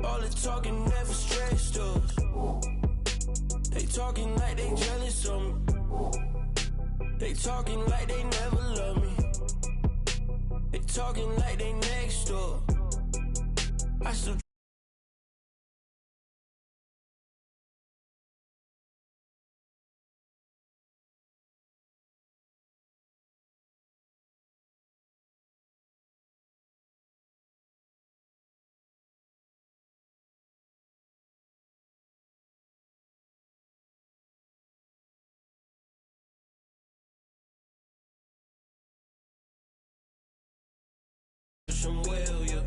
All the talking never stressed us. They talking like they jealous of me. They talking like they never love me. They talking like they next door. I still some well, yeah.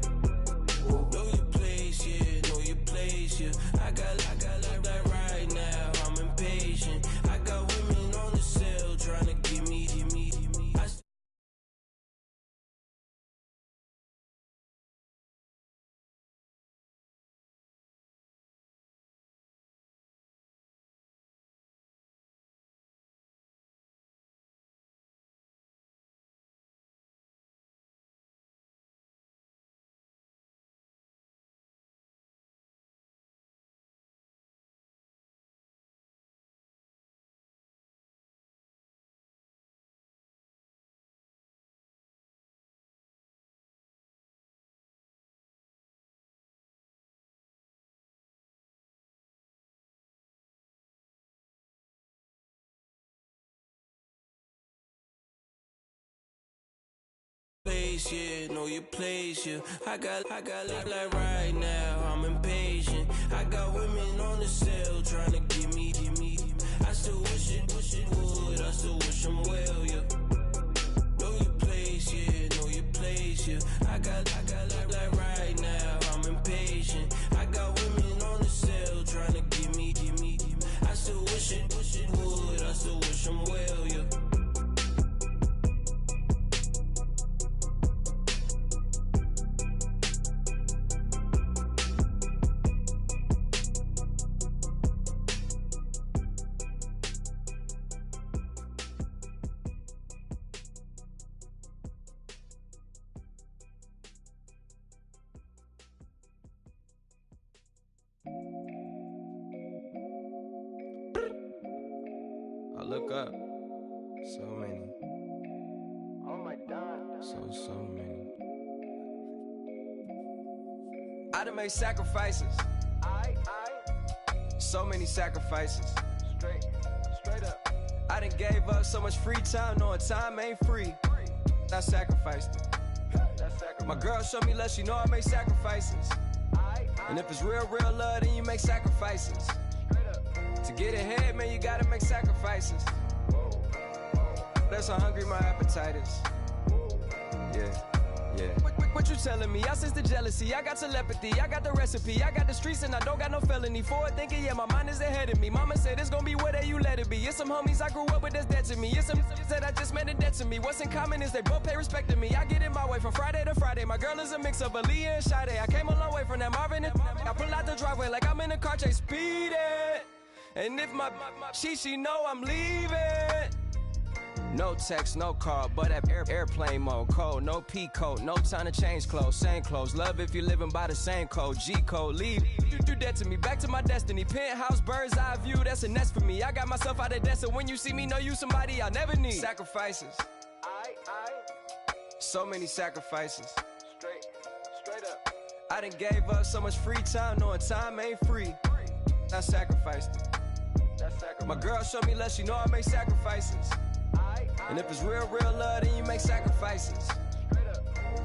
Know your place, yeah. Know your place, yeah. I got like right now. I'm impatient. I got women on the cell trying to give me. Place, yeah, know your place, yeah. I got like right now. I'm impatient. I got women on the cell trying to give me. I still wish it would. I still wish I'm well, yeah. Know your place, yeah. Know your place, yeah. I got like right now. I'm impatient. I got women on the cell trying to give me. I still wish it would. I still wish I'm well, yeah. I look up, so many. Oh my God. So many. I done made sacrifices. So many sacrifices. Straight up. I done gave up so much free time, knowing time ain't free. I sacrificed it. My girl showed me love, she know I make sacrifices. And if it's real love, then you make sacrifices. To get ahead, man, you gotta make sacrifices. That's how hungry my appetite is. Yeah. What you telling me? I sense the jealousy, I got telepathy, I got the recipe, I got the streets and I don't got no felony. Forward thinking, yeah, my mind is ahead of me. Mama said it's gonna be whatever you let it be. It's some homies I grew up with that's dead to me. It's some that I just made a debt to me. What's in common is they both pay respect to me. I get in my way from Friday to Friday. My girl is a mix of Aaliyah and Sade. I came a long way from that Marvin and I pull out the driveway like I'm in a car chase speeding. And if my she know I'm leaving. No text, no call, but at airplane mode. Code, no P code, no time to change clothes. Same clothes, love if you're living by the same code. G code, leave. You do that to me, back to my destiny. Penthouse, bird's eye view, that's a nest for me. I got myself out of debt, so when you see me, know you somebody I'll never need. Sacrifices. So many sacrifices. Straight up. I done gave up so much free time, knowing time ain't free. I sacrificed it. My girl showed me love, she know I make sacrifices. And if it's real love, then you make sacrifices.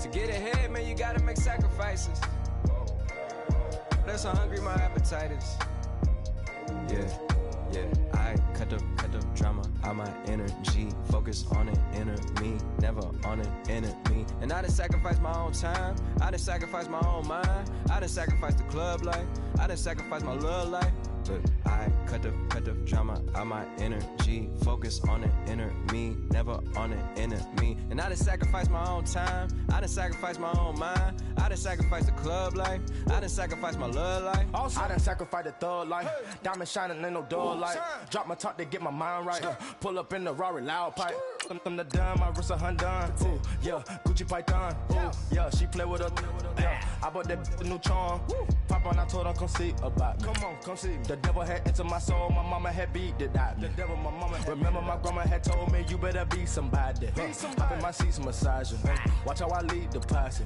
To get ahead, man, you gotta make sacrifices. That's how hungry my appetite is. Yeah. I cut the drama out my energy. Focus on an inner me, never on an enemy. And I done sacrificed my own time. I done sacrificed my own mind. I done sacrificed the club life. I done sacrificed my love life. But I cut the drama out my energy. Focus on an inner me, never on an enemy. And I done sacrificed my own time. I done sacrificed my own mind. I done sacrificed the club life. I done sacrificed my love life. Also, I done sacrificed the thug life. Diamond shining, ain't no dull light. Drop my top to get my mind right. Pull up in the Rari loud pipe. From the dime, my wrist a Hyundai. Ooh, yeah, Gucci Python. Ooh, yeah, she play with her. Yeah, I bought that new charm. Pop on, I told her come see about me. Come on, come see me. The devil had entered my soul, my mama had beat it out. The devil, my mama had. Remember my grandma had told me you better be somebody. Hop in my seats, massaging. Watch how I lead the posse.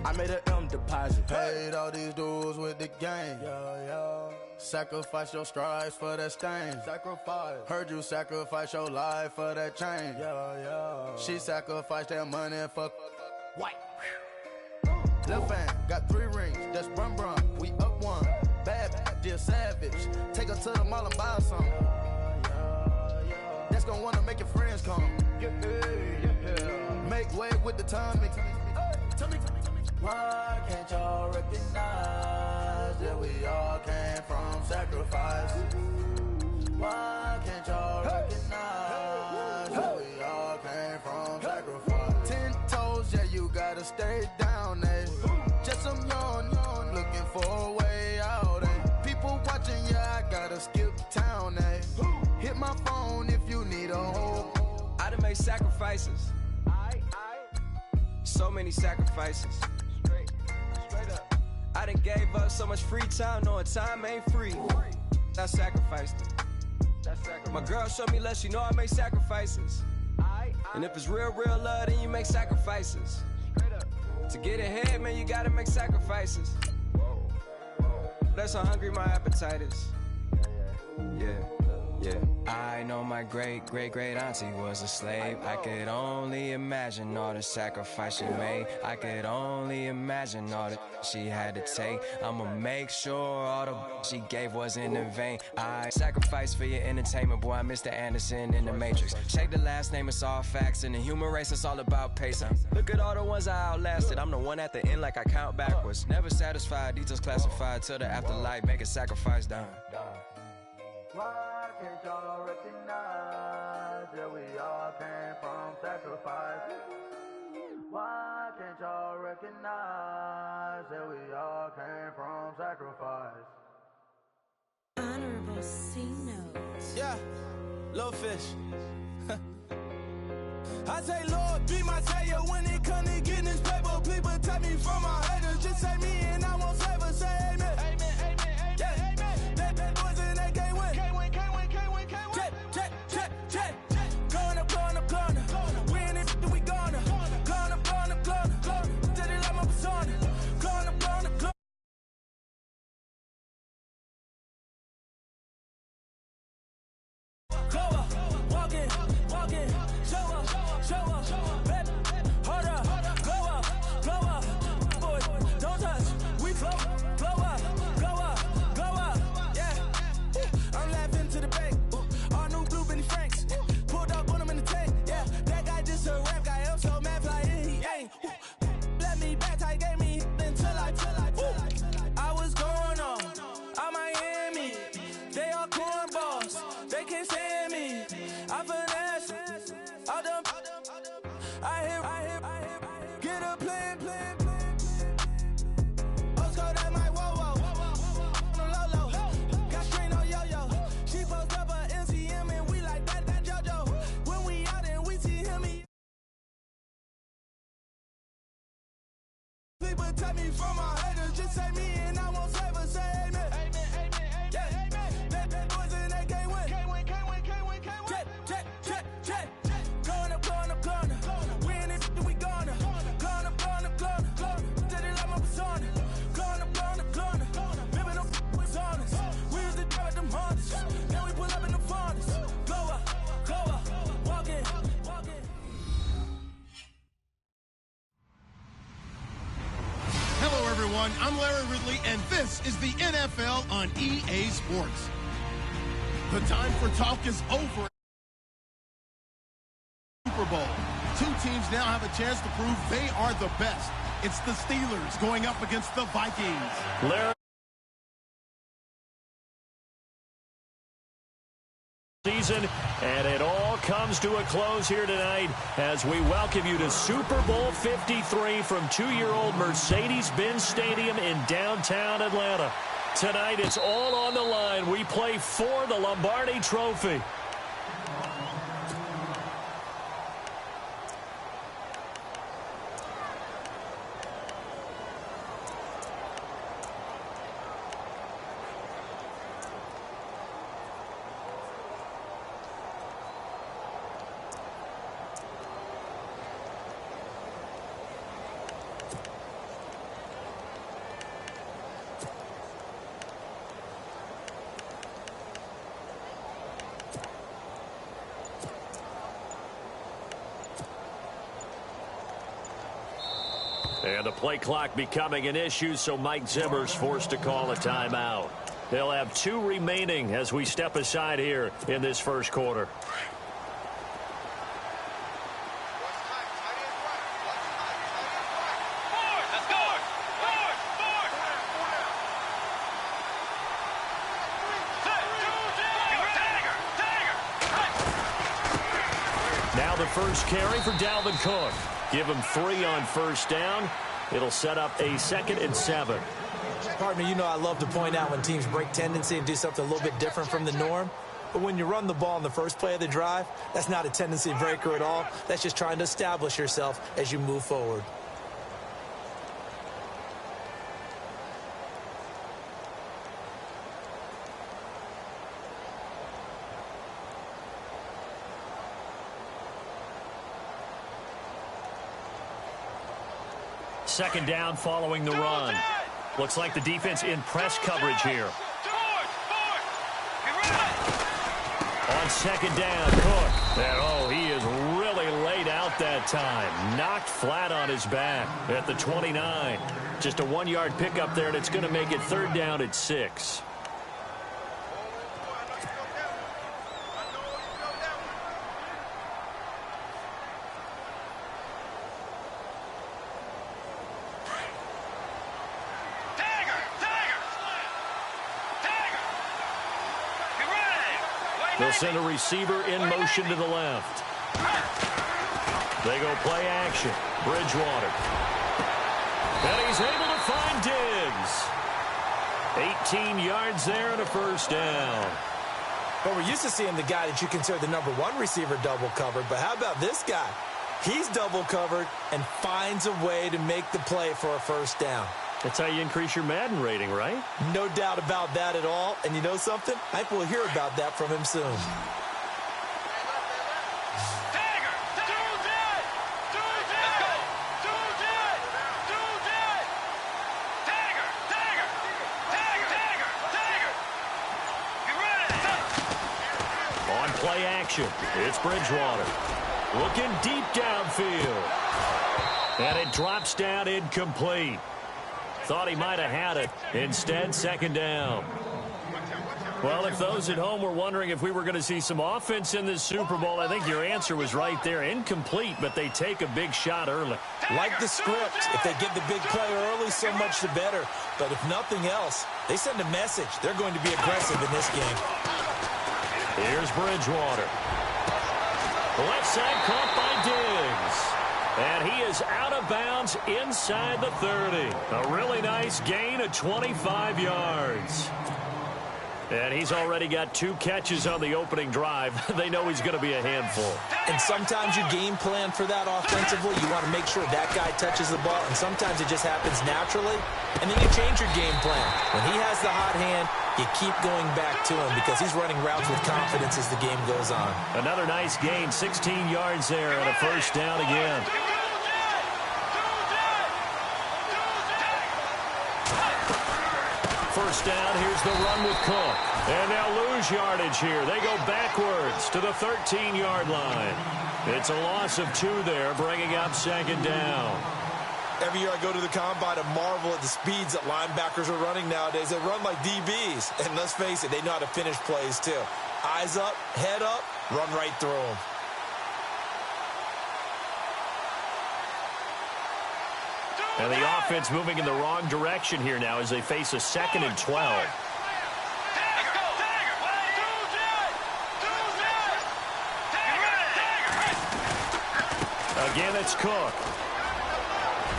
I made a M deposit. Paid all these dudes with the game. Sacrifice your strides for that stain. Sacrifice. Heard you sacrifice your life for that change. She sacrificed that money for White. left hand. Got 3 rings, that's brum brum. We up one. Bad, dear savage. Take her to the mall and buy some. That's gonna wanna make your friends come. Make way with the timing. Tell me. Why can't y'all recognize that we all came from sacrifice? Why can't y'all recognize that we all came from sacrifice? 10 toes, yeah, you gotta stay down, eh? Just some yawn, looking for a way out, eh? People watching, yeah, I gotta skip town, eh? Hit my phone if you need a hold. I done made sacrifices. So many sacrifices. Straight up. I done gave up so much free time, knowing time ain't free. I sacrificed it. My girl showed me love, she know I make sacrifices. And if it's real love, then you make sacrifices. To get ahead, man, you gotta make sacrifices. That's how hungry my appetite is. Yeah. I know my great auntie was a slave. I could only imagine all the sacrifice she made. I could only imagine all that she had to take. I'ma make sure all the she gave wasn't in vain. I sacrificed for your entertainment, boy. I'm Mr. Anderson in the Matrix. Check the last name, it's all facts. In the human race, it's all about pacing. Look at all the ones I outlasted. I'm the one at the end, like I count backwards. Never satisfied, details classified till the afterlife. Make a sacrifice done. Why can't y'all recognize that we all came from sacrifice? Why can't y'all recognize that we all came from sacrifice? Honorable C notes. Yeah, little fish. I say, Lord, be my savior when it comes to getting this paper. People take me from my haters. Just say me and I won't save us. Say amen. Amen. Yeah. They boys and they can't win. Can't win. Check. Going up. We in it, we gonna. Going up. Did it like my persona. Going up. Walking, show up, baby, hold up, glow up, boys, don't touch, we flow up, yeah, I'm laughing to the bank, all new blue Benny Franks, pulled up on him in the tank, yeah, that guy just a rap guy, I'm so mad flying, he ain't, let me back, tight gave me until I was going on Miami, they all cornballs, they can't stand me, I finesse, all them, I hit, get a plan. Oscar, that might whoa, no low, got strain on yo-yo. She post up a MCM and we like that JoJo. When we out and we see him, people take me from my haters, just say me and I won't save us, say amen. Yeah, that boys and they can't win. Check. Going up. We in it, we gonna. Going up. Did it like my persona. Going up. Ripping them was honest. We used to drive them Hondas. Then we pull up in the Fondas. Glow up. Walking. Hello, everyone. I'm Larry Ridley, and this is the NFL on EA Sports. The time for talk is over. Super Bowl. 2 teams now have a chance to prove they are the best. It's the Steelers going up against the Vikings. Larry. Season, and it all comes to a close here tonight as we welcome you to Super Bowl 53 from 2-year-old Mercedes-Benz Stadium in downtown Atlanta. Tonight, it's all on the line. We play for the Lombardi Trophy. And the play clock becoming an issue, so Mike Zimmer's forced to call a timeout. They'll have 2 remaining as we step aside here in this first quarter. Now the first carry for Dalvin Cook. Give him 3 on first down. It'll set up a 2nd and 7. Partner, you know I love to point out when teams break tendency and do something a little bit different from the norm. But when you run the ball in the first play of the drive, that's not a tendency breaker at all. That's just trying to establish yourself as you move forward. Second down following the run. Looks like the defense in press coverage here. On second down, Cook. And, he is really laid out that time. Knocked flat on his back at the 29. Just a 1-yard pickup there, and it's going to make it 3rd down at 6. They'll send a receiver in motion to the left. They go play action. Bridgewater. And he's able to find Diggs. 18 yards there and a first down. But we're used to seeing the guy that you consider the number 1 receiver double covered. But how about this guy? He's double covered and finds a way to make the play for a first down. That's how you increase your Madden rating, right? No doubt about that at all. And you know something? I think we'll hear about that from him soon. On play action, it's Bridgewater. Looking deep downfield. And it drops down incomplete. Thought he might have had it. Instead, second down. Well, if those at home were wondering if we were going to see some offense in this Super Bowl, I think your answer was right there. Incomplete, but they take a big shot early. Like the script, if they get the big play early, so much the better. But if nothing else, they send a message. They're going to be aggressive in this game. Here's Bridgewater. The left side caught by Diggs. And he is out of bounds inside the 30. A really nice gain of 25 yards. And he's already got 2 catches on the opening drive. They know he's going to be a handful. And sometimes you game plan for that offensively. You want to make sure that guy touches the ball. And sometimes it just happens naturally. And then you change your game plan. When he has the hot hand, you keep going back to him because he's running routes with confidence as the game goes on. Another nice gain, 16 yards there and a first down again. First down, here's the run with Cook. And they'll lose yardage here. They go backwards to the 13-yard line. It's a loss of 2 there, bringing up second down. Every year I go to the combine and marvel at the speeds that linebackers are running nowadays. They run like DBs. And let's face it, they know how to finish plays too. Eyes up, head up, run right through them. And the offense moving in the wrong direction here now as they face a 2nd and 12. Again, it's Cook.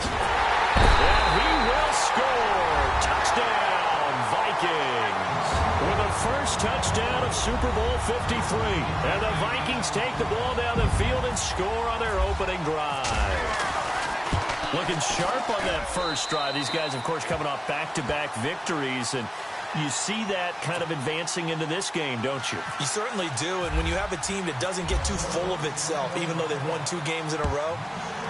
And he will score. Touchdown, Vikings. With the first touchdown of Super Bowl 53. And the Vikings take the ball down the field and score on their opening drive. Looking sharp on that first drive. These guys, of course, coming off back-to-back victories. And you see that kind of advancing into this game, don't you? You certainly do. And when you have a team that doesn't get too full of itself, even though they've won 2 games in a row,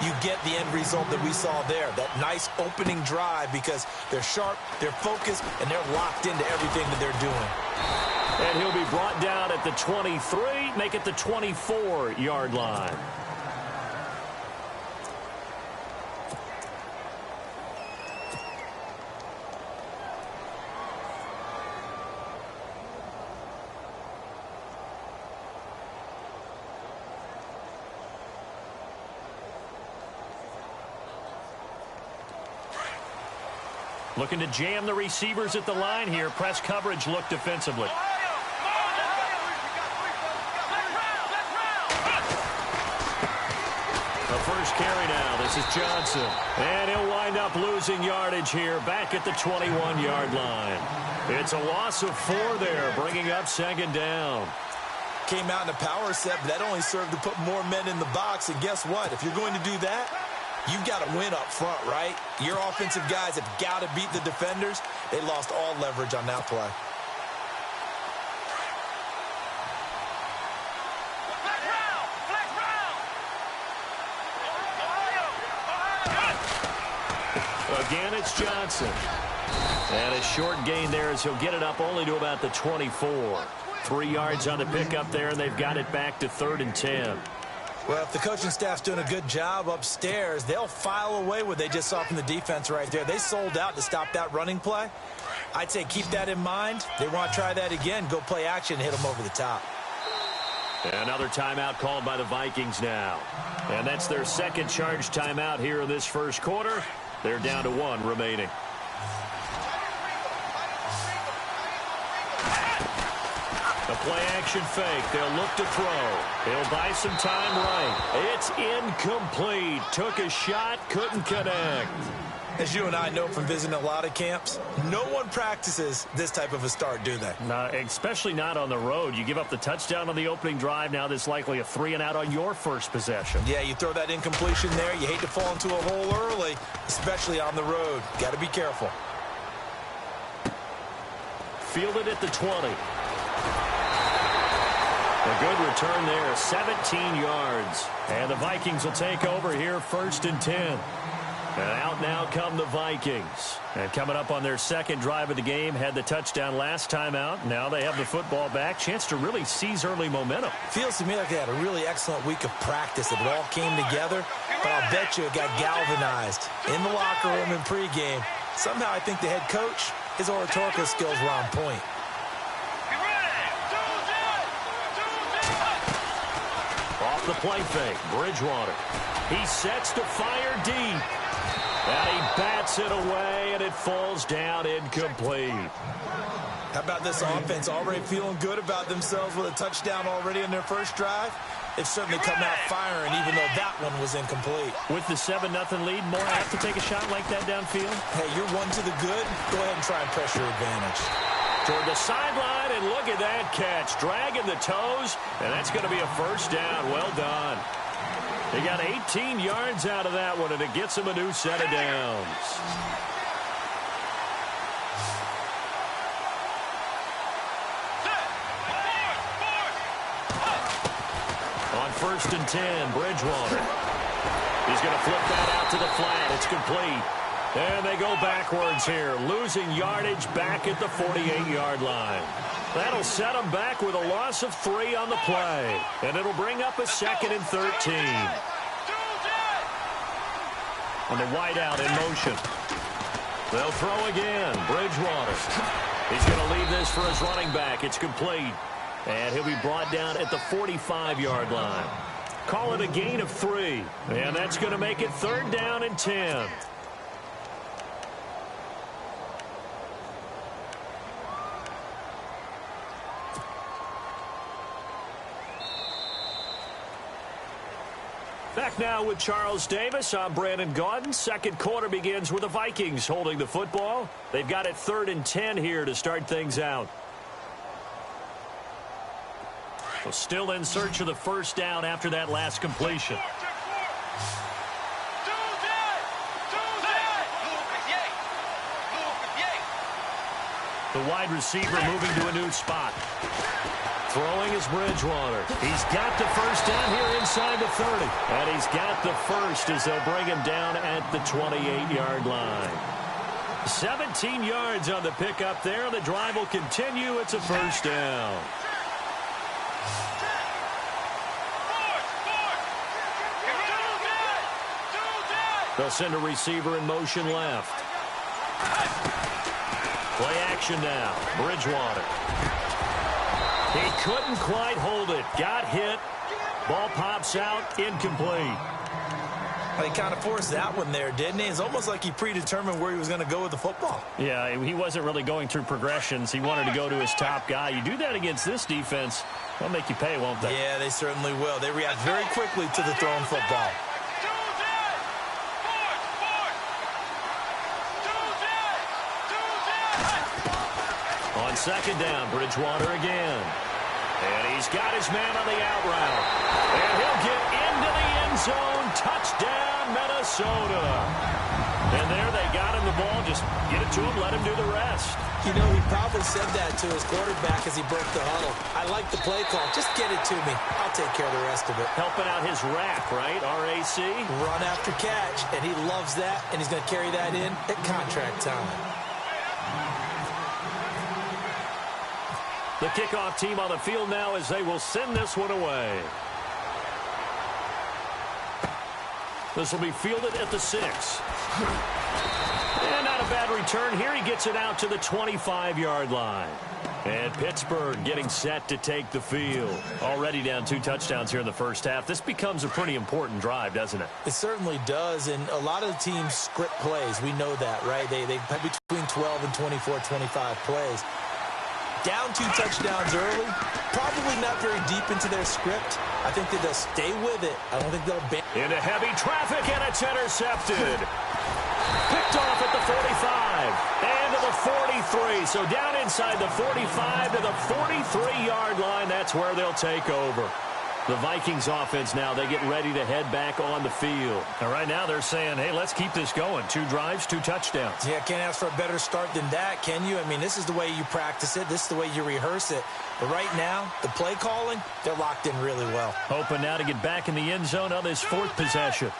you get the end result that we saw there. That nice opening drive because they're sharp, they're focused, and they're locked into everything that they're doing. And he'll be brought down at the 23, make it the 24-yard line. Looking to jam the receivers at the line here. Press coverage look defensively. The first carry now. This is Johnson. And he'll wind up losing yardage here back at the 21-yard line. It's a loss of 4 there, bringing up second down. Came out in a power set, but that only served to put more men in the box. And guess what? If you're going to do that, you've got to win up front, right? Your offensive guys have got to beat the defenders. They lost all leverage on that play. Again, it's Johnson. And a short gain there as he'll get it up only to about the 24. 3 yards on the pickup there, and they've got it back to 3rd and 10. Well, if the coaching staff's doing a good job upstairs, they'll file away what they just saw from the defense right there. They sold out to stop that running play. I'd say keep that in mind. They want to try that again, go play action, hit them over the top. Another timeout called by the Vikings now. And that's their second charge timeout here in this first quarter. They're down to 1 remaining. The play-action fake. They'll look to throw. He'll buy some time right. It's incomplete. Took a shot, couldn't connect. As you and I know from visiting a lot of camps, no one practices this type of a start, do they? No, especially not on the road. You give up the touchdown on the opening drive. Now there's likely a 3-and-out on your first possession. Yeah, you throw that incompletion there. You hate to fall into a hole early, especially on the road. Got to be careful. Fielded at the 20. A good return there, 17 yards. And the Vikings will take over here, 1st and 10. And out now come the Vikings. And coming up on their second drive of the game, had the touchdown last time out. Now they have the football back. Chance to really seize early momentum. Feels to me like they had a really excellent week of practice. It all came together. But I'll bet you it got galvanized in the locker room in pregame. Somehow I think the head coach, his oratorical skills were on point. Off the play fake, Bridgewater. He sets to fire deep. And he bats it away, and it falls down incomplete. How about this offense already feeling good about themselves with a touchdown already in their first drive? They've certainly come out firing, even though that one was incomplete. With the 7-0 lead, more have to take a shot like that downfield? Hey, you're one to the good. Go ahead and try and press your advantage. Toward the sideline, and look at that catch. Dragging the toes, and that's going to be a first down. Well done. They got 18 yards out of that one, and it gets them a new set of downs. On 1st and 10, Bridgewater. He's going to flip that out to the flat. It's complete. And they go backwards here, losing yardage back at the 48-yard line. That'll set them back with a loss of 3 on the play. And it'll bring up a 2nd and 13. And the wideout in motion. They'll throw again. Bridgewater. He's going to leave this for his running back. It's complete. And he'll be brought down at the 45-yard line. Call it a gain of 3. And that's going to make it 3rd down and 10. Back now with Charles Davis. I'm Brandon Gaudin. Second quarter begins with the Vikings holding the football. They've got it 3rd and 10 here to start things out. Well, still in search of the first down after that last completion. The wide receiver moving to a new spot. Throwing is Bridgewater. He's got the first down here inside the 30. And he's got the first as they'll bring him down at the 28-yard line. 17 yards on the pickup there. The drive will continue. It's a first down. They'll send a receiver in motion left. Play action now. Bridgewater. He couldn't quite hold it. Got hit. Ball pops out. Incomplete. Well, he kind of forced that one there, didn't he? It's almost like he predetermined where he was going to go with the football. Yeah, he wasn't really going through progressions. He wanted to go to his top guy. You do that against this defense, they'll make you pay, won't they? Yeah, they certainly will. They react very quickly to the thrown football. On second down, Bridgewater again. And he's got his man on the out route. And he'll get into the end zone. Touchdown, Minnesota. And there they got him the ball. Just get it to him, let him do the rest. You know, he probably said that to his quarterback as he broke the huddle. I like the play call. Just get it to me. I'll take care of the rest of it. Helping out his rack, right? RAC. Run after catch. And he loves that. And he's going to carry that in at contract time. The kickoff team on the field now as they will send this one away. This will be fielded at the 6. And not a bad return here. He gets it out to the 25-yard line. And Pittsburgh getting set to take the field. Already down 2 touchdowns here in the first half. This becomes a pretty important drive, doesn't it? It certainly does. And a lot of the teams script plays. We know that, right? They have between 12 and 24, 25 plays. Down 2 touchdowns early, probably not very deep into their script. I think that they'll stay with it. I don't think they'll into heavy traffic, and it's intercepted. Picked off at the 45 and to the 43. So down inside the 45 to the 43-yard line. That's where they'll take over. The Vikings offense now, they get ready to head back on the field. And right now they're saying, hey, let's keep this going. 2 drives, 2 touchdowns. Yeah, can't ask for a better start than that, can you? I mean, this is the way you practice it. This is the way you rehearse it. But right now, the play calling, they're locked in really well. Hoping now to get back in the end zone on this 4th possession.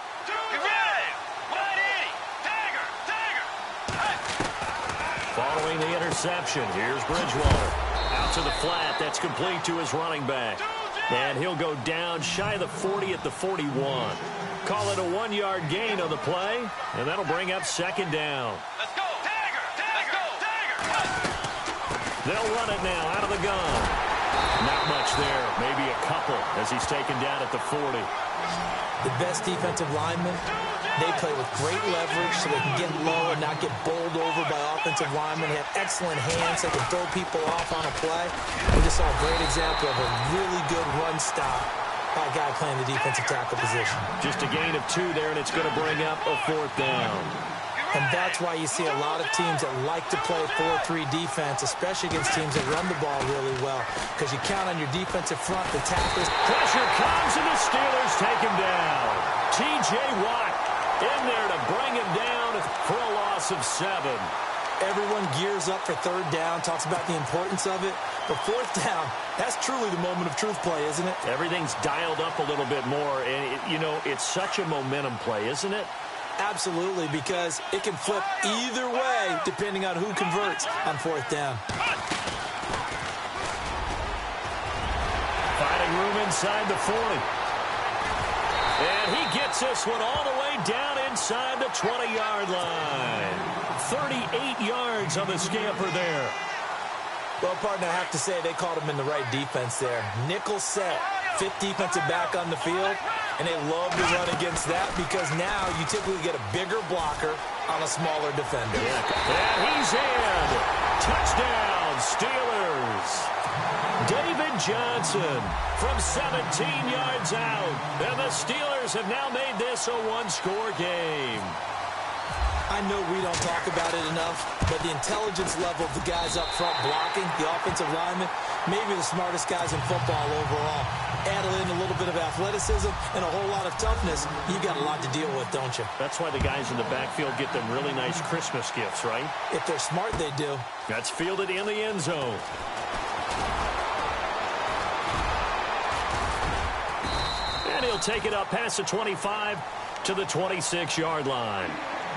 Following the interception, here's Bridgewater. Out to the flat, that's complete to his running back. And he'll go down shy of the 40 at the 41. Call it a 1-yard gain on the play, and that'll bring up second down. Let's go, Tiger! Let's go, Tiger! They'll run it now out of the gun. Not much there, maybe a couple as he's taken down at the 40. The best defensive linemen, they play with great leverage so they can get low and not get bowled over by offensive linemen. They have excellent hands. They can throw people off on a play. We just saw a great example of a really good run stop by a guy playing the defensive tackle position. Just a gain of 2 there, and it's going to bring up a 4th down. And that's why you see a lot of teams that like to play 4-3 defense, especially against teams that run the ball really well, because you count on your defensive front, the tackles. Pressure comes, and the Steelers take him down. T.J. Watt in there to bring him down for a loss of 7. Everyone gears up for 3rd down, talks about the importance of it. But 4th down, that's truly the moment of truth play, isn't it? Everything's dialed up a little bit more, and, it's such a momentum play, isn't it? Absolutely, because it can flip either way depending on who converts on 4th down. Finding room inside the 40. And he gets this one all the way down inside the 20-yard line. 38 yards on the scamper there. Well, partner, I have to say they called him in the right defense there. Nickel set, 5th defensive back on the field. And they love to run against that because now you typically get a bigger blocker on a smaller defender. And he's in. Touchdown, Steelers. David Johnson from 17 yards out. And the Steelers have now made this a 1-score game. I know we don't talk about it enough, but the intelligence level of the guys up front blocking, the offensive linemen, maybe the smartest guys in football overall. Add in a little bit of athleticism and a whole lot of toughness, you got a lot to deal with, don't you? That's why the guys in the backfield get them really nice Christmas gifts, right? If they're smart, they do. That's fielded in the end zone. And he'll take it up past the 25 to the 26-yard line.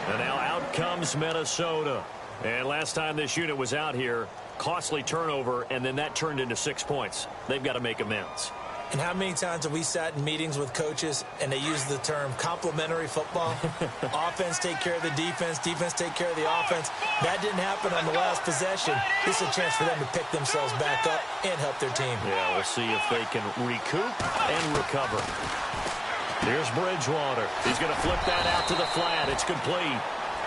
And now out comes Minnesota. And last time this unit was out here, costly turnover, and then that turned into 6 points. They've got to make amends. And how many times have we sat in meetings with coaches and they use the term complementary football? Offense take care of the defense, defense take care of the offense. That didn't happen on the last possession. This is a chance for them to pick themselves back up and help their team. Yeah, we'll see if they can recoup and recover. Here's Bridgewater. He's going to flip that out to the flat. It's complete.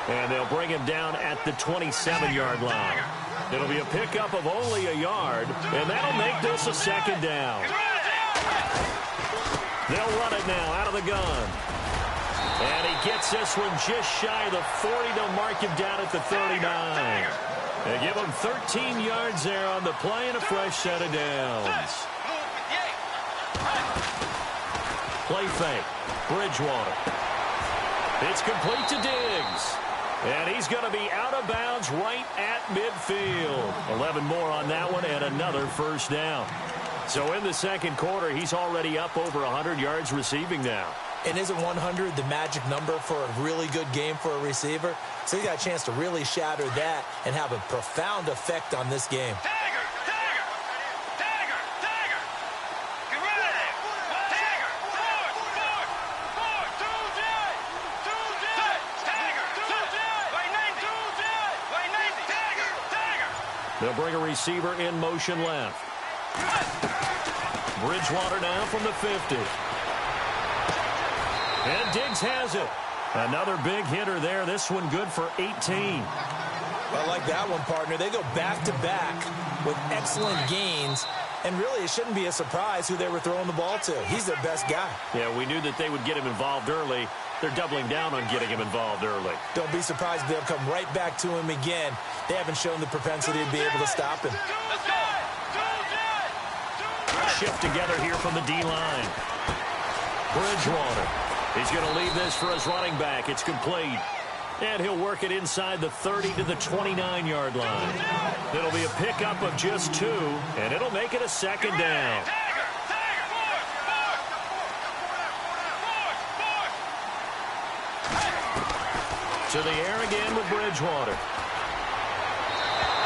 And they'll bring him down at the 27-yard line. It'll be a pickup of only a yard, and that'll make this a second down. They'll run it now out of the gun. And he gets this one just shy of the 40. They'll mark him down at the 39. They give him 13 yards there on the play and a fresh set of downs. Play fake. Bridgewater. It's complete to Diggs. And he's going to be out of bounds right at midfield. 11 more on that one and another first down. So in the second quarter, he's already up over 100 yards receiving now. And isn't 100 the magic number for a really good game for a receiver? So he got a chance to really shatter that and have a profound effect on this game. They'll bring a receiver in motion left. Bridgewater now from the 50. And Diggs has it. Another big hitter there. This one good for 18. I like that one, partner. They go back-to-back with excellent gains. And really, it shouldn't be a surprise who they were throwing the ball to. He's their best guy. Yeah, we knew that they would get him involved early. They're doubling down on getting him involved early. Don't be surprised if they'll come right back to him again. They haven't shown the propensity to be able to stop him. Shift together here from the D-line. Bridgewater. He's going to leave this for his running back. It's complete. And he'll work it inside the 30 to the 29-yard line. It'll be a pickup of just 2, and it'll make it a second down. To the air again with Bridgewater.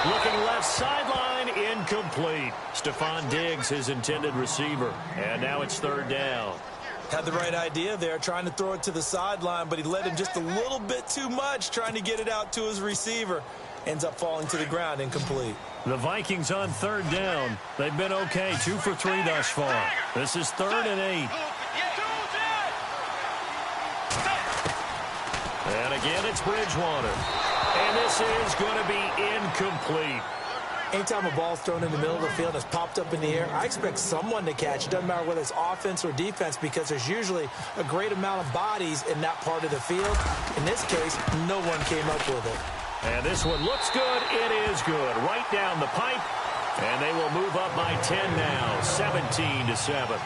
Looking left sideline, incomplete. Stephon Diggs, his intended receiver. And now it's third down. Had the right idea there, trying to throw it to the sideline, but he led him just a little bit too much, trying to get it out to his receiver. Ends up falling to the ground, incomplete. The Vikings on third down. They've been okay, 2 for 3 thus far. This is 3rd and 8. And again, it's Bridgewater. And this is going to be incomplete. Anytime a ball's thrown in the middle of the field and it's popped up in the air, I expect someone to catch. It doesn't matter whether it's offense or defense because there's usually a great amount of bodies in that part of the field. In this case, no one came up with it. And this one looks good. It is good. Right down the pipe. And they will move up by 10 now, 17-7.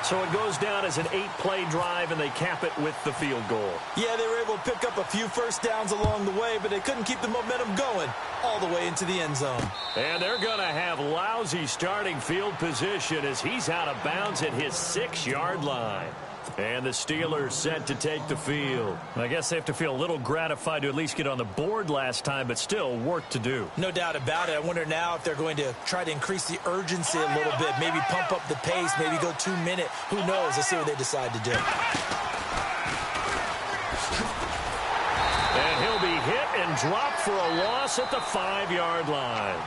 So it goes down as an 8-play drive, and they cap it with the field goal. Yeah, they were able to pick up a few first downs along the way, but they couldn't keep the momentum going all the way into the end zone. And they're going to have lousy starting field position as he's out of bounds at his 6-yard line. And the Steelers set to take the field. I guess they have to feel a little gratified to at least get on the board last time, but still work to do. No doubt about it. I wonder now if they're going to try to increase the urgency a little bit, maybe pump up the pace, maybe go 2-minute. Who knows? Let's see what they decide to do. And he'll be hit and dropped for a loss at the 5-yard line.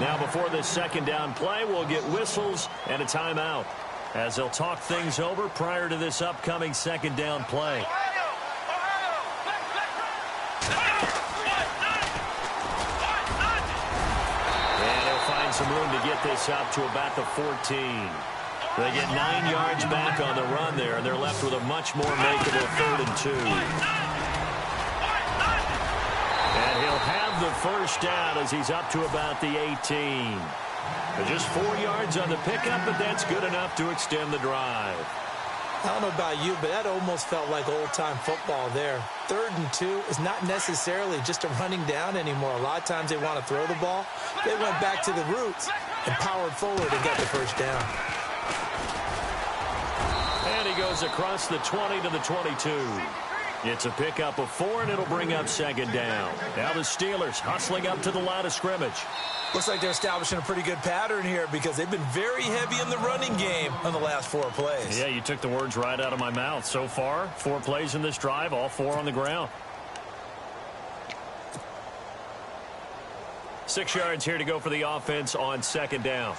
Now before this second down play, we'll get whistles and a timeout, as they'll talk things over prior to this upcoming second down play. And he'll find some room to get this up to about the 14. They get 9 yards back on the run there, and they're left with a much more makeable 3rd and 2. And he'll have the first down as he's up to about the 18. Just 4 yards on the pickup, but that's good enough to extend the drive. I don't know about you, but that almost felt like old-time football there. 3rd and 2 is not necessarily just a running down anymore. A lot of times they want to throw the ball. They went back to the roots and powered forward and got the first down. And he goes across the 20 to the 22. It's a pickup of 4, and it'll bring up second down. Now the Steelers hustling up to the line of scrimmage. Looks like they're establishing a pretty good pattern here because they've been very heavy in the running game on the last 4 plays. Yeah, you took the words right out of my mouth. So far, 4 plays in this drive, all 4 on the ground. 6 yards here to go for the offense on second down.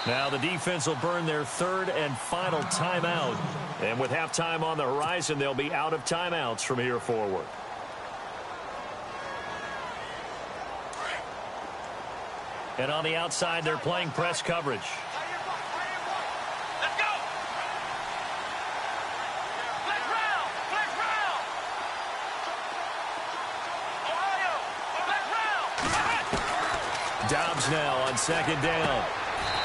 Now the defense will burn their third and final timeout. And with halftime on the horizon, they'll be out of timeouts from here forward. And on the outside, they're playing press coverage. Let's go. Flex round. Flex round. Ohio. Flex round. Dobbs now on second down.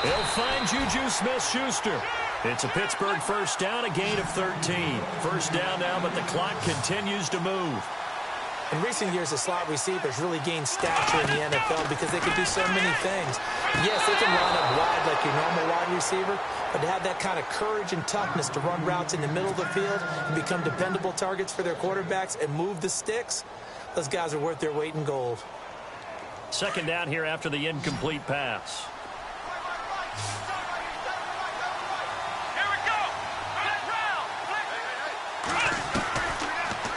He'll find Juju Smith-Schuster. It's a Pittsburgh first down, a gain of 13. First down now, but the clock continues to move. In recent years, the slot receivers really gained stature in the NFL because they can do so many things. Yes, they can line up wide like your normal wide receiver, but to have that kind of courage and toughness to run routes in the middle of the field and become dependable targets for their quarterbacks and move the sticks, those guys are worth their weight in gold. Second down here after the incomplete pass.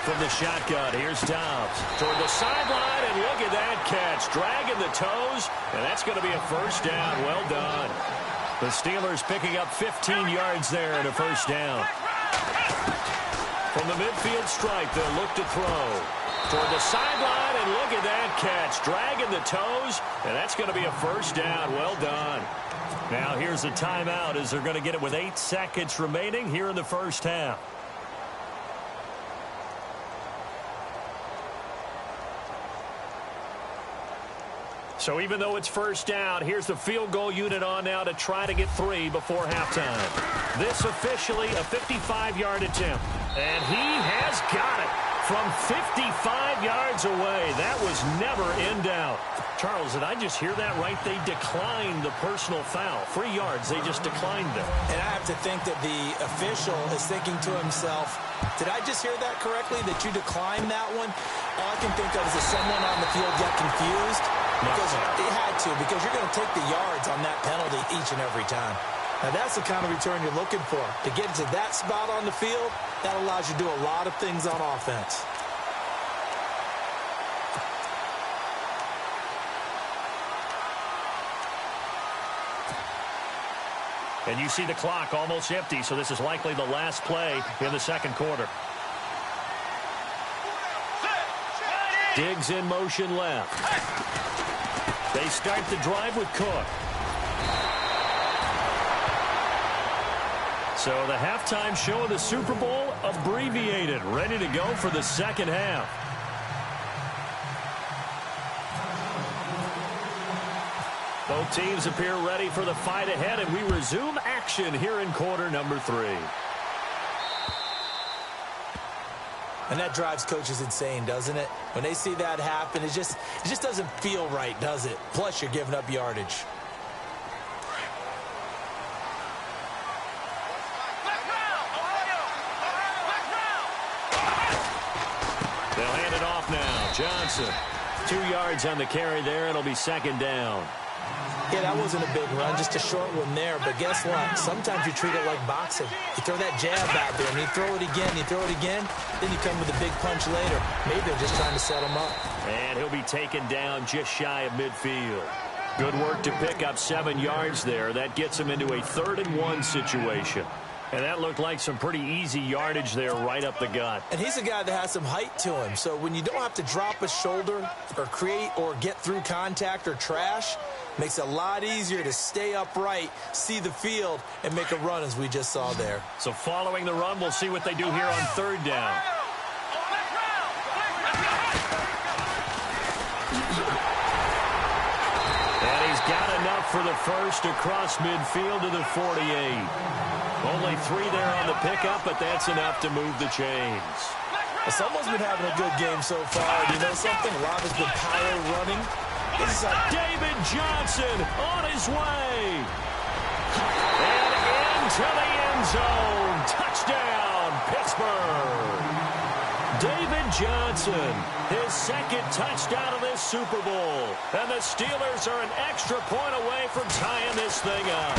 From the shotgun, here's Dobbs toward the sideline, and look at that catch. Dragging the toes, and that's going to be a first down. Well done. The Steelers picking up 15 yards there and a first down. From the midfield stripe, they'll look to throw. Toward the sideline, and look at that catch. Dragging the toes, and that's going to be a first down. Well done. Now here's a timeout as they're going to get it with 8 seconds remaining here in the first half. So even though it's first down, here's the field goal unit on now to try to get 3 before halftime. This officially a 55-yard attempt. And he has got it from 55 yards away. That was never in doubt. Charles, did I just hear that right? They declined the personal foul. 3 yards, they just declined it. And I have to think that the official is thinking to himself, did I just hear that correctly, that you declined that one? All I can think of is that someone on the field got confused. Because they had to, because you're going to take the yards on that penalty each and every time. Now, that's the kind of return you're looking for. To get to that spot on the field, that allows you to do a lot of things on offense. And you see the clock almost empty, so this is likely the last play in the second quarter. Diggs in motion left. They start the drive with Cook. So the halftime show of the Super Bowl abbreviated, ready to go for the second half. Both teams appear ready for the fight ahead, and we resume action here in quarter number 3. And that drives coaches insane, doesn't it? When they see that happen, it just doesn't feel right, does it? Plus, you're giving up yardage. They'll hand it off now. Johnson, 2 yards on the carry there. It'll be second down. Yeah, that wasn't a big run, just a short one there. But guess what? Sometimes you treat it like boxing. You throw that jab out there, and you throw it again, you throw it again, then you come with a big punch later. Maybe they're just trying to set him up. And he'll be taken down just shy of midfield. Good work to pick up 7 yards there. That gets him into a 3rd and 1 situation. And that looked like some pretty easy yardage there right up the gut. And he's a guy that has some height to him. So when you don't have to drop a shoulder or create or get through contact or trash, makes it a lot easier to stay upright, see the field, and make a run as we just saw there. So following the run, we'll see what they do here on 3rd down. And he's got enough for the first across midfield to the 48. Only 3 there on the pickup, but that's enough to move the chains. Well, someone's been having a good game so far. Do you know something? A lot has been power running. David Johnson on his way. And into the end zone. Touchdown, Pittsburgh. David Johnson, his 2nd touchdown of this Super Bowl. And the Steelers are an extra point away from tying this thing up.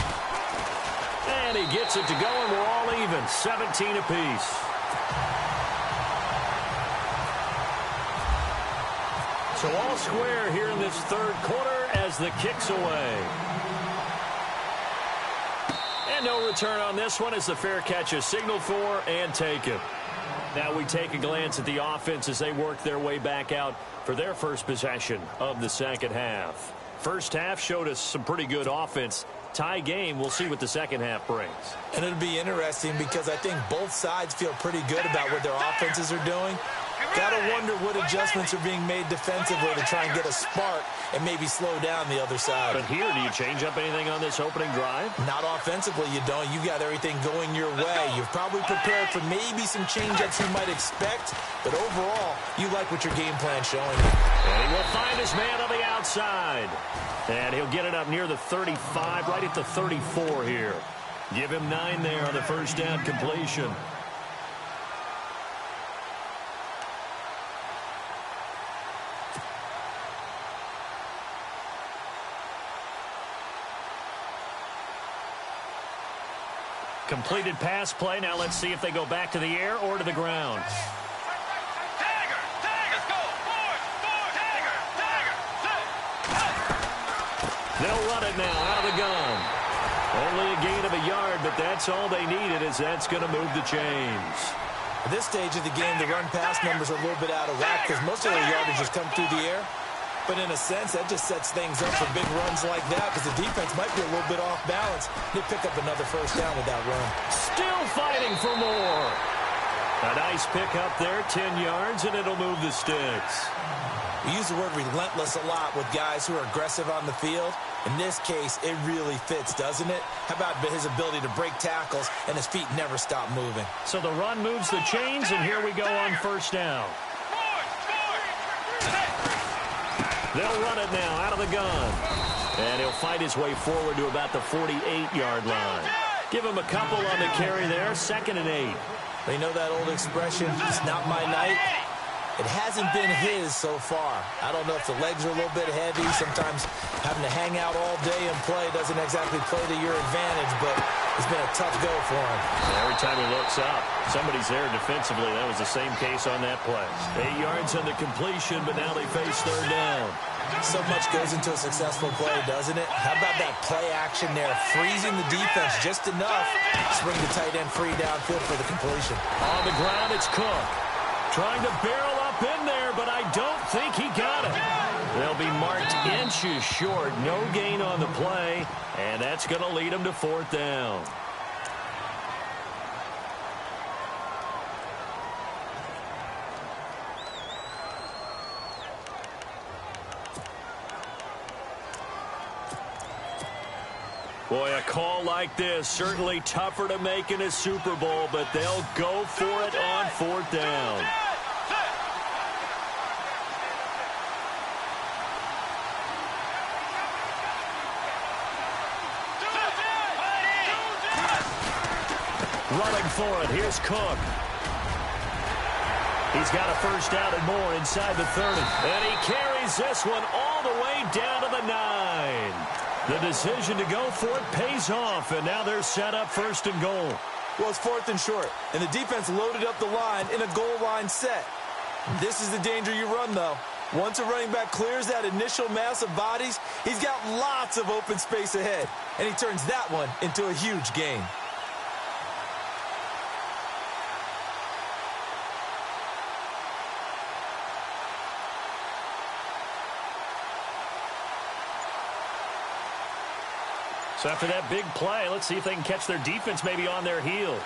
And he gets it to go, and we're all even, 17 apiece. So all square here in this 3rd quarter as the kick's away. And no return on this one as the fair catch is signaled for and taken. Now we take a glance at the offense as they work their way back out for their first possession of the second half. First half showed us some pretty good offense. Tie game, we'll see what the second half brings. And it'll be interesting because I think both sides feel pretty good about what their offenses are doing. Gotta wonder what adjustments are being made defensively to try and get a spark and maybe slow down the other side. But here, do you change up anything on this opening drive? Not offensively, you don't. You got everything going your way. You've probably prepared for maybe some change-ups you might expect, but overall, you like what your game plan's showing you. And he will find his man on the outside. And he'll get it up near the 35, right at the 34 here. Give him 9 there on the first down completion. Completed pass play. Now let's see if they go back to the air or to the ground. Tiger, go, forward, Tiger, They'll run it now out of the gun. Only a gain of a yard, but that's all they needed, as that's going to move the chains. At this stage of the game, the run-pass numbers are a little bit out of whack because most of their yardage has come through the air. But in a sense, that just sets things up for big runs like that because the defense might be a little bit off balance. They pick up another first down with that run. Still fighting for more. A nice pick up there, 10 yards, and it'll move the sticks. We use the word relentless a lot with guys who are aggressive on the field. In this case, it really fits, doesn't it? How about his ability to break tackles and his feet never stop moving? So the run moves the chains, and here we go on first down. They'll run it now out of the gun. And he'll fight his way forward to about the 48-yard line. Give him a couple on the carry there, 2nd and 8. They know that old expression, it's not my night. It hasn't been his so far. I don't know if the legs are a little bit heavy. Sometimes having to hang out all day and play doesn't exactly play to your advantage, but it's been a tough go for him. Every time he looks up, somebody's there defensively. That was the same case on that play. 8 yards on the completion, but now they face 3rd down. So much goes into a successful play, doesn't it? How about that play action there, freezing the defense just enough to bring the tight end free downfield for the completion. On the ground, it's Cook. Trying to barrel up in there, but I don't think he got it. They'll be marked inches short. No gain on the play, and that's going to lead them to 4th down. Boy, a call like this, certainly tougher to make in a Super Bowl, but they'll go for it on 4th down. Running for it, here's Cook. He's got a first down and more inside the 30. And he carries this one all the way down to the 9. The decision to go for it pays off, and now they're set up 1st and goal. Well, it's 4th and short, and the defense loaded up the line in a goal line set. This is the danger you run, though. Once a running back clears that initial mass of bodies, he's got lots of open space ahead, and he turns that one into a huge gain. So after that big play, let's see if they can catch their defense maybe on their heels.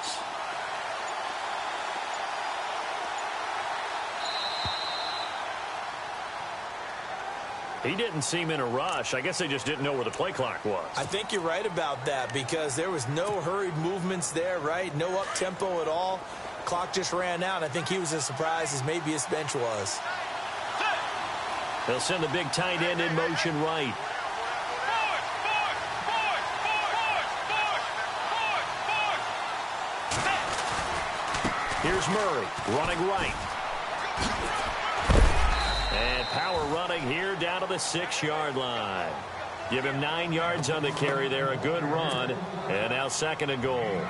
He didn't seem in a rush. I guess they just didn't know where the play clock was. I think you're right about that because there was no hurried movements there, right? No up-tempo at all. Clock just ran out. I think he was as surprised as maybe his bench was. They'll send the big tight end in motion right. Here's Murray running right. And power running here down to the 6-yard line. Give him 9 yards on the carry there. A good run. And now 2nd and goal.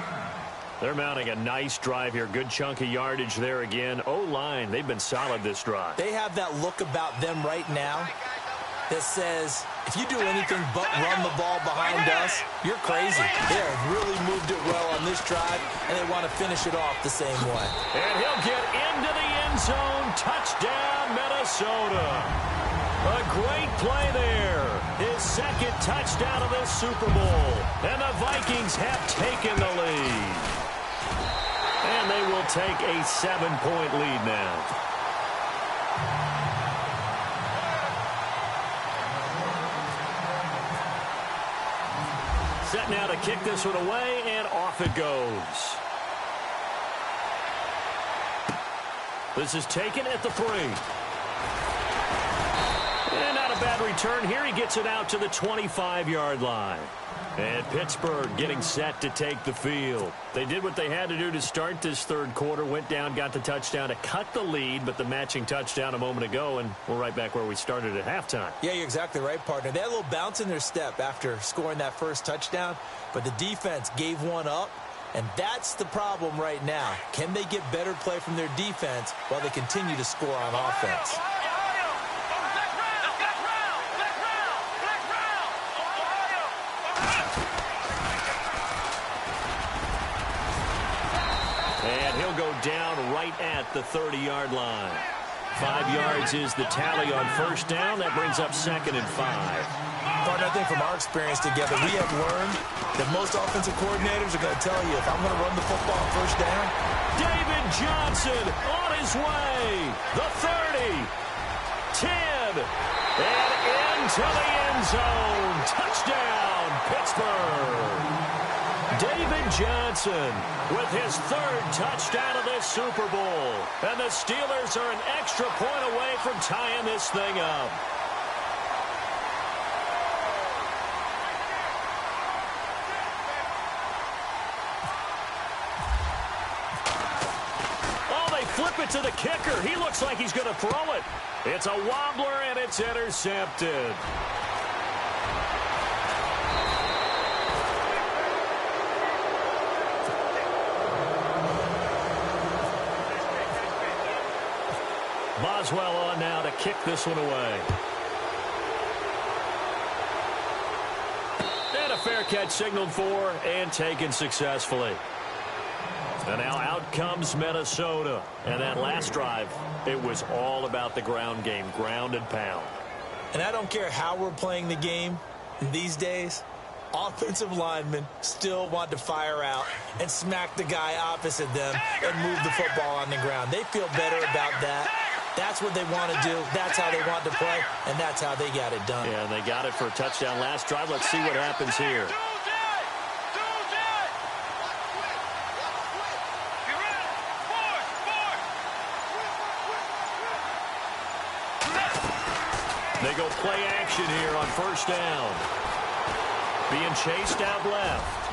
They're mounting a nice drive here. Good chunk of yardage there again. O-line, they've been solid this drive. They have that look about them right now. that says, if you do anything but run the ball behind us, you're crazy. They have really moved it well on this drive, and they want to finish it off the same way. And he'll get into the end zone. Touchdown, Minnesota. A great play there. His second touchdown of this Super Bowl. And the Vikings have taken the lead. And they will take a 7-point lead now. Set now to kick this one away, and off it goes. This is taken at the 3. And not a bad return here. He gets it out to the 25-yard line. And Pittsburgh getting set to take the field. They did what they had to do to start this third quarter. Went down, got the touchdown to cut the lead, but the matching touchdown a moment ago, and we're right back where we started at halftime. Yeah, you're exactly right, partner. They had a little bounce in their step after scoring that first touchdown, but the defense gave one up, and that's the problem right now. Can they get better play from their defense while they continue to score on offense? And he'll go down right at the 30-yard line. 5 yards is the tally on first down. That brings up 2nd and 5. Partner, I think from our experience together, we have learned that most offensive coordinators are going to tell you, if I'm going to run the football on first down. David Johnson on his way. The 30. 10. And into the end zone. Touchdown, Pittsburgh. David Johnson with his 3rd touchdown of this Super Bowl. And the Steelers are an extra point away from tying this thing up. Oh, they flip it to the kicker. He looks like he's going to throw it. It's a wobbler, and it's intercepted. Boswell on now to kick this one away. And a fair catch signaled for and taken successfully. And now out comes Minnesota. And that last drive, it was all about the ground game, ground and pound. And I don't care how we're playing the game these days, offensive linemen still want to fire out and smack the guy opposite them and move the football on the ground. They feel better about that. That's what they want to do. That's how they want to play, and that's how they got it done. Yeah, and they got it for a touchdown last drive. Let's see what happens here. They go play action here on first down. Being chased out left.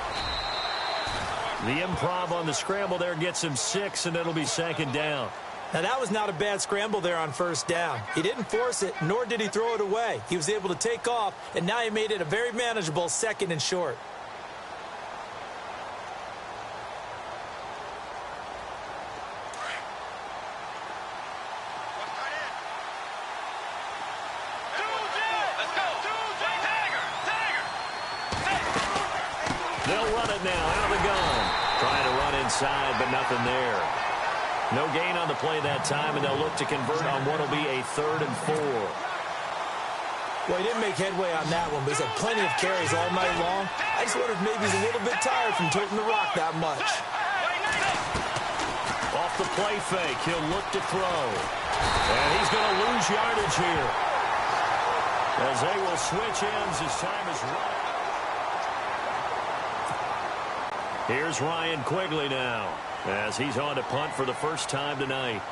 The improv on the scramble there gets him 6, and it'll be 2nd down. Now, that was not a bad scramble there on first down. He didn't force it, nor did he throw it away. He was able to take off, and now he made it a very manageable 2nd and short. They'll run it now out of the gun. Trying to run inside, but nothing there. No gain on the play that time, and they'll look to convert on what will be a 3rd and 4. Well, he didn't make headway on that one, but he's had plenty of carries all night long. I just wonder if maybe he's a little bit tired from toting the rock that much. Off the play fake, he'll look to throw. And he's going to lose yardage here. As they will switch ends as time is running. Here's Ryan Quigley now, as he's on to punt for the first time tonight.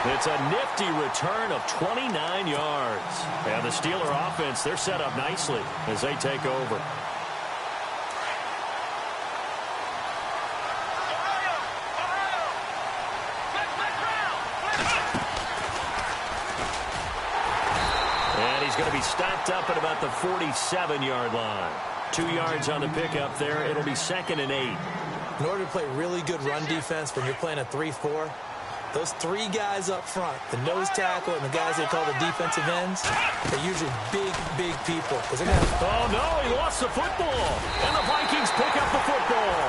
It's a nifty return of 29 yards. And the Steeler offense, they're set up nicely as they take over. And he's going to be stopped up at about the 47-yard line. 2 yards on the pickup there. It'll be 2nd and 8. In order to play really good run defense when you're playing a 3-4, those 3 guys up front, the nose tackle and the guys they call the defensive ends, they're usually big people. Oh, no, he lost the football. And the Vikings pick up the football.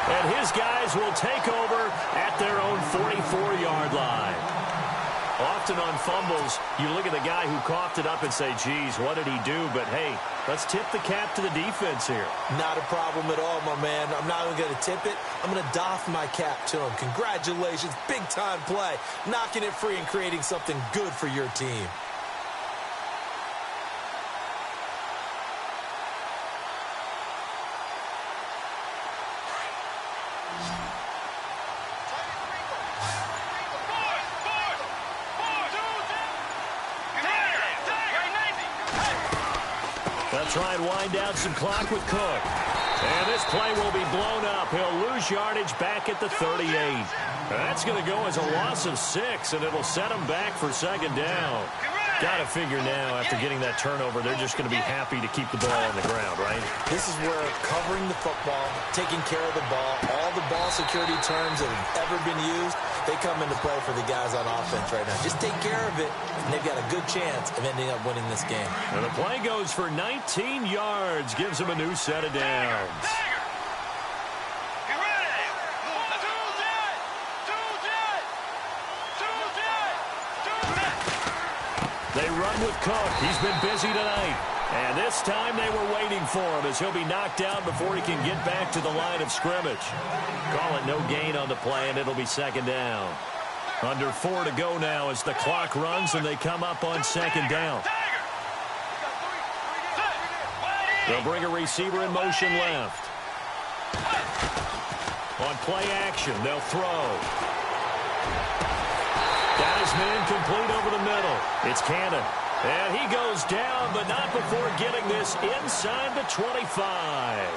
And his guys will take over at their own 44-yard line. Often on fumbles, you look at the guy who coughed it up and say, geez, what did he do? But, hey, let's tip the cap to the defense here. Not a problem at all, my man. I'm not even going to tip it. I'm going to doff my cap to him. Congratulations, big-time play. Knocking it free and creating something good for your team. They'll try and wind down some clock with Cook. And this play will be blown up. He'll lose yardage back at the 38. That's going to go as a loss of 6, and it'll set him back for 2nd down. Got to figure now, after getting that turnover, they're just going to be happy to keep the ball on the ground, right? This is where covering the football, taking care of the ball, all the ball security terms that have ever been used, they come into play for the guys on offense right now. Just take care of it, and they've got a good chance of ending up winning this game. And the play goes for 19 yards, gives them a new set of downs. They run with Cook. He's been busy tonight. And this time they were waiting for him as he'll be knocked down before he can get back to the line of scrimmage. Call it no gain on the play, and it'll be 2nd down. Under 4 to go now as the clock runs and they come up on 2nd down. They'll bring a receiver in motion left. On play action, they'll throw. Got his man complete over the middle. It's Cannon. And he goes down, but not before getting this inside the 25.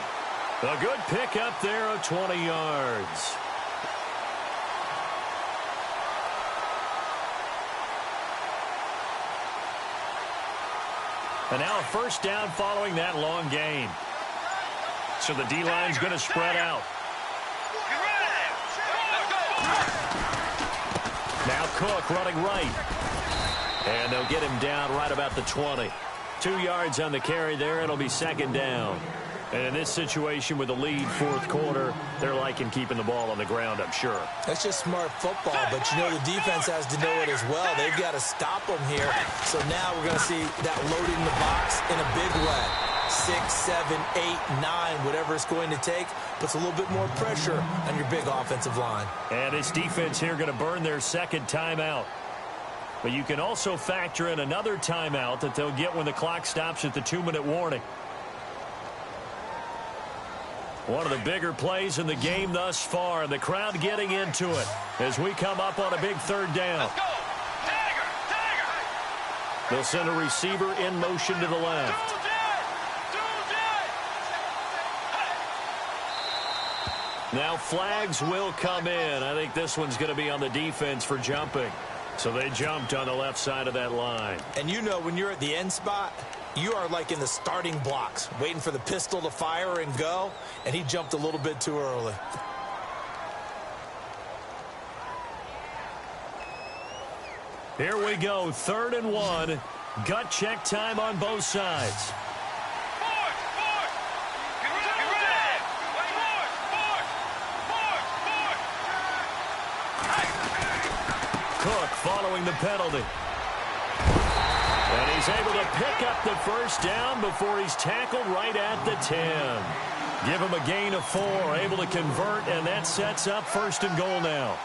A good pickup there of 20 yards. And now a 1st down following that long gain. So the D-line's going to spread out. Now Cook running right. And they'll get him down right about the 20. 2 yards on the carry there. It'll be 2nd down. And in this situation with the lead 4th quarter, they're liking keeping the ball on the ground, I'm sure. That's just smart football, but you know the defense has to know it as well. They've got to stop them here. So now we're going to see that loading the box in a big way. 6, 7, 8, 9, whatever it's going to take, puts a little bit more pressure on your big offensive line. And this defense here going to burn their 2nd timeout. But you can also factor in another timeout that they'll get when the clock stops at the 2-minute warning. One of the bigger plays in the game thus far, and the crowd getting into it as we come up on a big 3rd down. They'll send a receiver in motion to the left. Now flags will come in. I think this one's going to be on the defense for jumping. So they jumped on the left side of that line. And you know when you're at the end spot, you are like in the starting blocks, waiting for the pistol to fire and go, and he jumped a little bit too early. Here we go, 3rd and 1. Gut check time on both sides. Cook following the penalty. And he's able to pick up the 1st down before he's tackled right at the 10. Give him a gain of 4, able to convert, and that sets up 1st and goal now.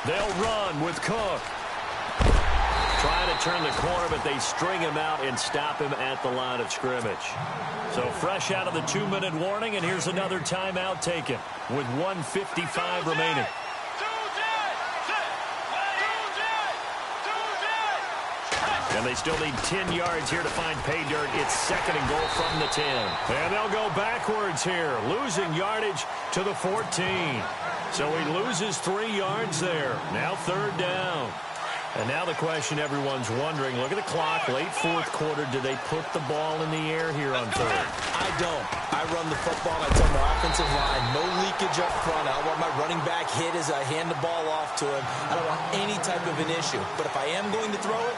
They'll run with Cook. Trying to turn the corner, but they string him out and stop him at the line of scrimmage. So fresh out of the 2-minute warning, and here's another timeout taken with 1:55 remaining. And they still need 10 yards here to find pay dirt. It's 2nd and goal from the 10. And they'll go backwards here, losing yardage to the 14. So he loses 3 yards there. Now 3rd down. And now the question everyone's wondering, look at the clock, late 4th quarter, do they put the ball in the air here on 3rd? I don't. I run the football, and I tell my offensive line, no leakage up front. I don't want my running back hit as I hand the ball off to him. I don't want any type of an issue. But if I am going to throw it,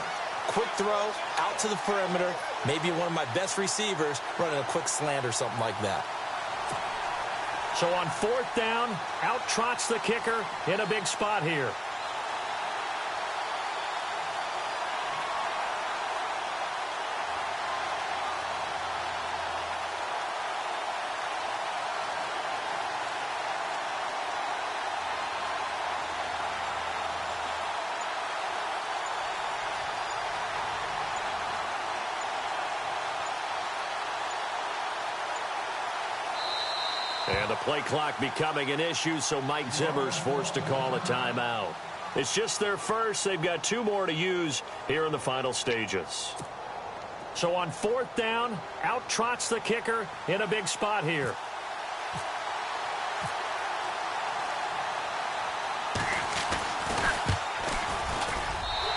quick throw, out to the perimeter, maybe one of my best receivers running a quick slant or something like that. So on 4th down, out trots the kicker in a big spot here. And the play clock becoming an issue, so Mike Zimmer's forced to call a timeout. It's just their first. They've got 2 more to use here in the final stages. So on 4th down, out trots the kicker in a big spot here.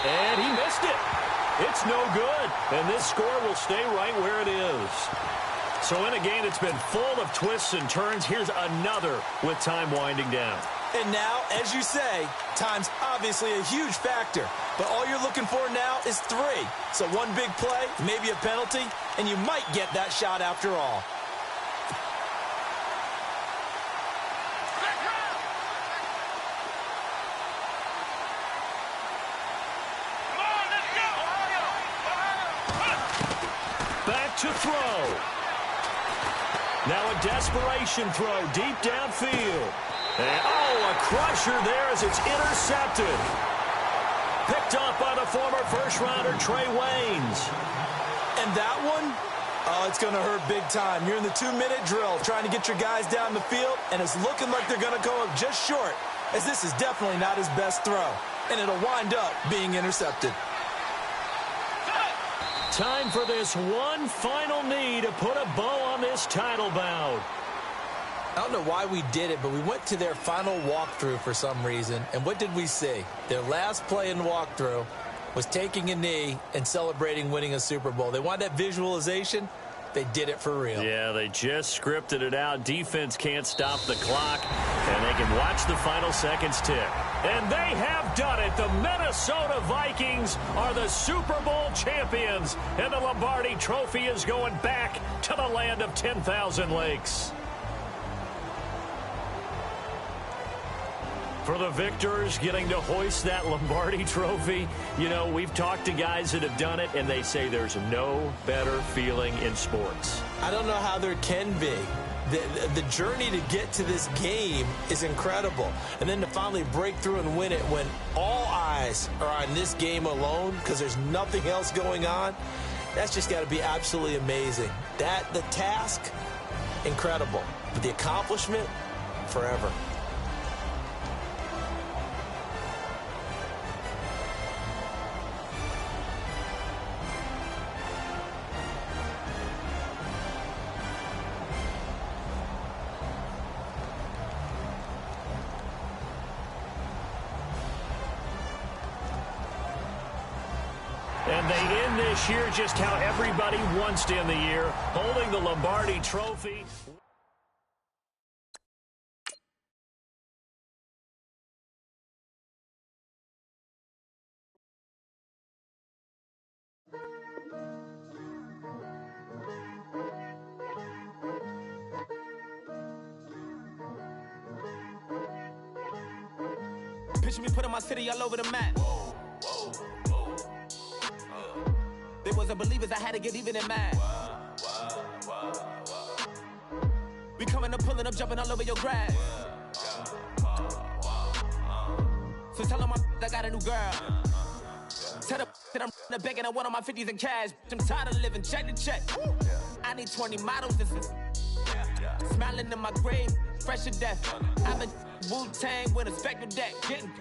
And he missed it. It's no good. And this score will stay right where it is. So in a game that's been full of twists and turns, here's another with time winding down. And now, as you say, time's obviously a huge factor. But all you're looking for now is 3. So one big play, maybe a penalty, and you might get that shot after all. Back to throw. Now a desperation throw deep downfield. And, a crusher there as it's intercepted. Picked up by the former first-rounder Trey Waynes. And that one, it's going to hurt big time. You're in the 2-minute drill trying to get your guys down the field, and it's looking like they're going to go up just short, as this is definitely not his best throw. And it'll wind up being intercepted. Time for this one final knee to put a bow on this title bout. I don't know why we did it, but we went to their final walkthrough for some reason. And what did we see? Their last play in walkthrough was taking a knee and celebrating winning a Super Bowl. They wanted that visualization. They did it for real. Yeah, they just scripted it out. Defense can't stop the clock, and they can watch the final seconds tick. And they have done it. The Minnesota Vikings are the Super Bowl champions, and the Lombardi Trophy is going back to the land of 10,000 lakes. For the victors getting to hoist that Lombardi Trophy, you know, we've talked to guys that have done it, and they say there's no better feeling in sports. I don't know how there can be. The journey to get to this game is incredible. And then to finally break through and win it when all eyes are on this game alone because there's nothing else going on, that's just got to be absolutely amazing. The task, incredible. But the accomplishment, forever. And they end this year just how everybody wants to end the year, holding the Lombardi Trophy. Picture me putting my city all over the map. They wasn't believers, I had to get even in mad. We coming up, pulling up, jumping all over your grass. So tell them I got a new girl. Tell them that I'm the back and I want on my 50s in cash. I'm tired of living check to check. I need 20 models. This is smiling in my grave, fresh to death. I've been Wu-Tang with a spectral deck. Getting